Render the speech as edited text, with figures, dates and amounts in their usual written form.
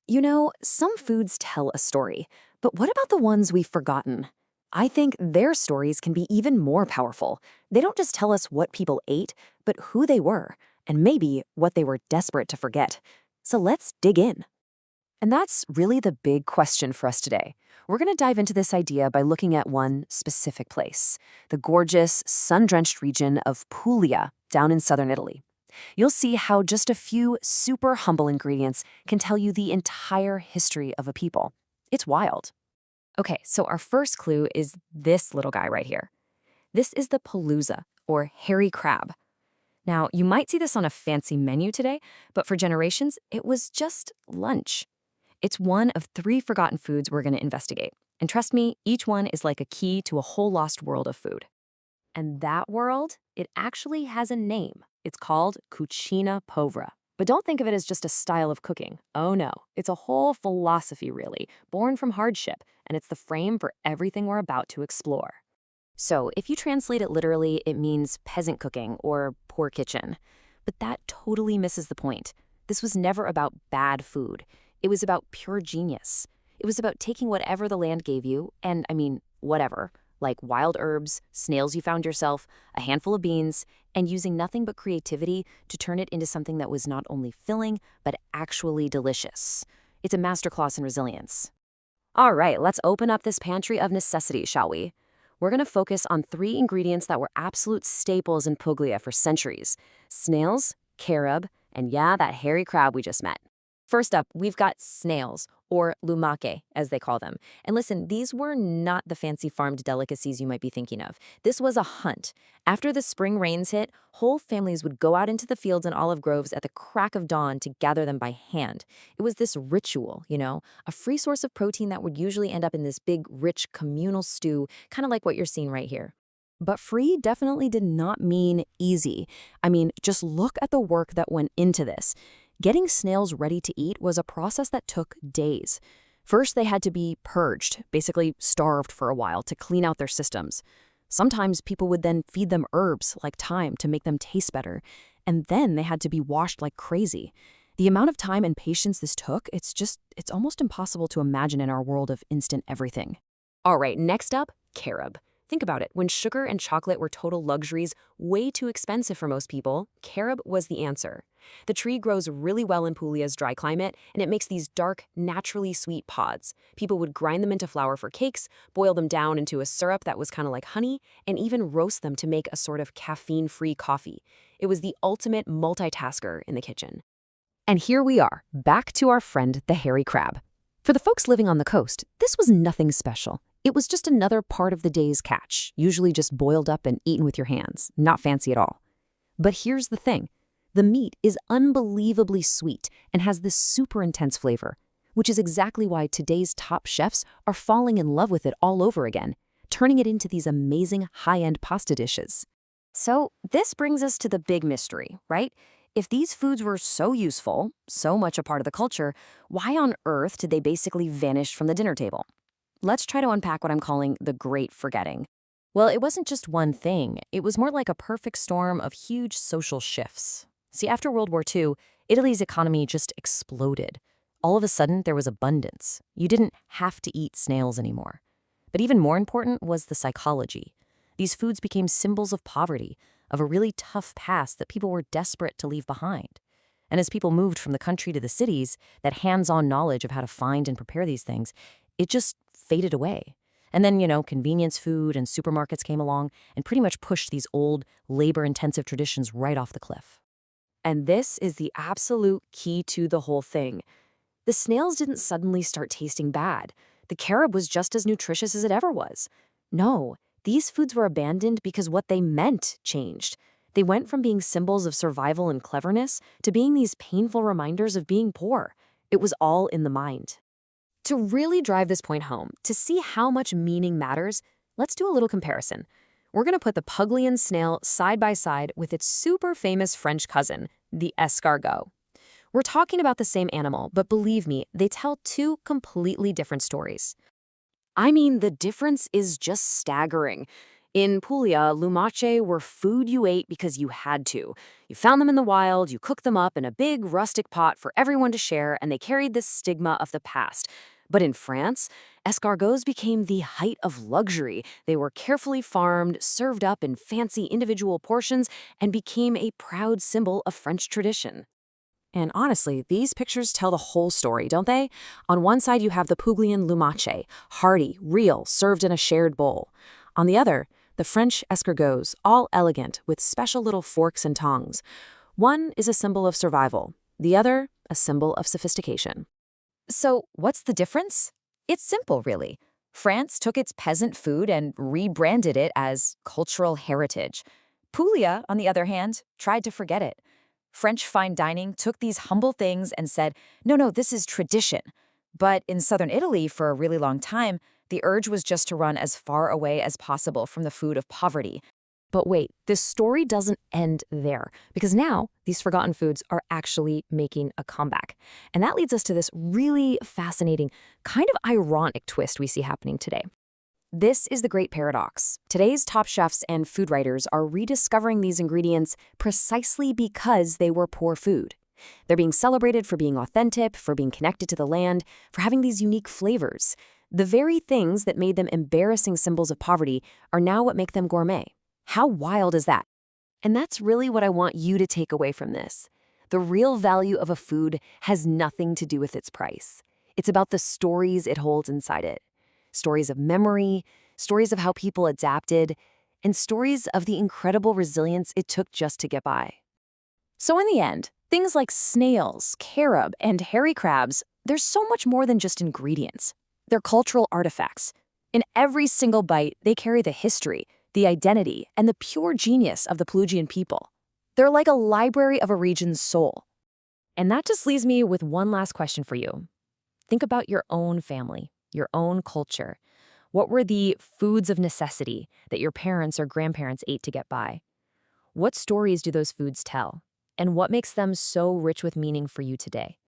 You know, some foods tell a story, but what about the ones we've forgotten? I think their stories can be even more powerful. They don't just tell us what people ate, but who they were, and maybe what they were desperate to forget. So let's dig in. And that's really the big question for us today. We're going to dive into this idea by looking at one specific place, the gorgeous, sun drenched region of Puglia down in southern Italy. You'll see how just a few super humble ingredients can tell you the entire history of a people. It's wild. Okay, so our first clue is this little guy right here. This is the palooza, or hairy crab. Now, you might see this on a fancy menu today, but for generations, it was just lunch. It's one of three forgotten foods we're going to investigate. And trust me, each one is like a key to a whole lost world of food. And that world, it actually has a name. It's called cucina povera. But don't think of it as just a style of cooking. Oh no, it's a whole philosophy really, born from hardship, and it's the frame for everything we're about to explore. So if you translate it literally, it means peasant cooking or poor kitchen. But that totally misses the point. This was never about bad food. It was about pure genius. It was about taking whatever the land gave you, and whatever, like wild herbs, snails you found yourself, a handful of beans, and using nothing but creativity to turn it into something that was not only filling, but actually delicious. It's a masterclass in resilience. All right, let's open up this pantry of necessity, shall we? We're going to focus on three ingredients that were absolute staples in Puglia for centuries: snails, carob, and yeah, that hairy crab we just met. First up, we've got snails, or lumache, as they call them. And listen, these were not the fancy farmed delicacies you might be thinking of. This was a hunt. After the spring rains hit, whole families would go out into the fields and olive groves at the crack of dawn to gather them by hand. It was this ritual, a free source of protein that would usually end up in this big, rich communal stew, kind of like what you're seeing right here. But free definitely did not mean easy. Just look at the work that went into this. Getting snails ready to eat was a process that took days. First, they had to be purged, basically starved for a while to clean out their systems. Sometimes people would then feed them herbs like thyme to make them taste better, and then they had to be washed like crazy. The amount of time and patience this took, it's almost impossible to imagine in our world of instant everything. All right, next up, carob. Think about it. When sugar and chocolate were total luxuries, way too expensive for most people, carob was the answer. The tree grows really well in Puglia's dry climate, and it makes these dark, naturally sweet pods. People would grind them into flour for cakes, boil them down into a syrup that was kind of like honey, and even roast them to make a sort of caffeine-free coffee. It was the ultimate multitasker in the kitchen. And here we are, back to our friend the hairy crab. For the folks living on the coast, this was nothing special. It was just another part of the day's catch, usually just boiled up and eaten with your hands. Not fancy at all. But here's the thing. The meat is unbelievably sweet and has this super intense flavor, which is exactly why today's top chefs are falling in love with it all over again, turning it into these amazing high-end pasta dishes. So this brings us to the big mystery, right? If these foods were so useful, so much a part of the culture, why on earth did they basically vanish from the dinner table? Let's try to unpack what I'm calling the great forgetting. Well, it wasn't just one thing. It was more like a perfect storm of huge social shifts. See, after World War II, Italy's economy just exploded. All of a sudden, there was abundance. You didn't have to eat snails anymore. But even more important was the psychology. These foods became symbols of poverty, of a really tough past that people were desperate to leave behind. And as people moved from the country to the cities, that hands-on knowledge of how to find and prepare these things, it just faded away. And then, convenience food and supermarkets came along and pretty much pushed these old, labor-intensive traditions right off the cliff. And this is the absolute key to the whole thing. The snails didn't suddenly start tasting bad. The carob was just as nutritious as it ever was. No, these foods were abandoned because what they meant changed. They went from being symbols of survival and cleverness to being these painful reminders of being poor. It was all in the mind. To really drive this point home, to see how much meaning matters, let's do a little comparison. We're going to put the Puglian snail side by side with its super famous French cousin, the escargot. We're talking about the same animal, but believe me, they tell two completely different stories. The difference is just staggering. In Puglia, lumache were food you ate because you had to. You found them in the wild, you cooked them up in a big rustic pot for everyone to share, and they carried this stigma of the past. But in France, escargots became the height of luxury. They were carefully farmed, served up in fancy individual portions, and became a proud symbol of French tradition. And honestly, these pictures tell the whole story, don't they? On one side, you have the Puglian lumache, hearty, real, served in a shared bowl. On the other, the French escargots, all elegant, with special little forks and tongs. One is a symbol of survival, the other, a symbol of sophistication. So, what's the difference? It's simple, really. France took its peasant food and rebranded it as cultural heritage. Puglia, on the other hand, tried to forget it. French fine dining took these humble things and said, no, this is tradition. But in southern Italy, for a really long time, the urge was just to run as far away as possible from the food of poverty. But wait, this story doesn't end there, because now these forgotten foods are actually making a comeback. And that leads us to this really fascinating, kind of ironic twist we see happening today. This is the great paradox. Today's top chefs and food writers are rediscovering these ingredients precisely because they were poor food. They're being celebrated for being authentic, for being connected to the land, for having these unique flavors. The very things that made them embarrassing symbols of poverty are now what make them gourmet. How wild is that? And that's really what I want you to take away from this. The real value of a food has nothing to do with its price. It's about the stories it holds inside it. Stories of memory, stories of how people adapted, and stories of the incredible resilience it took just to get by. So in the end, things like snails, carob, and hairy crabs, they're so much more than just ingredients. They're cultural artifacts. In every single bite, they carry the history, the identity, and the pure genius of the Peruvian people. They're like a library of a region's soul. And that just leaves me with one last question for you. Think about your own family, your own culture. What were the foods of necessity that your parents or grandparents ate to get by? What stories do those foods tell? And what makes them so rich with meaning for you today?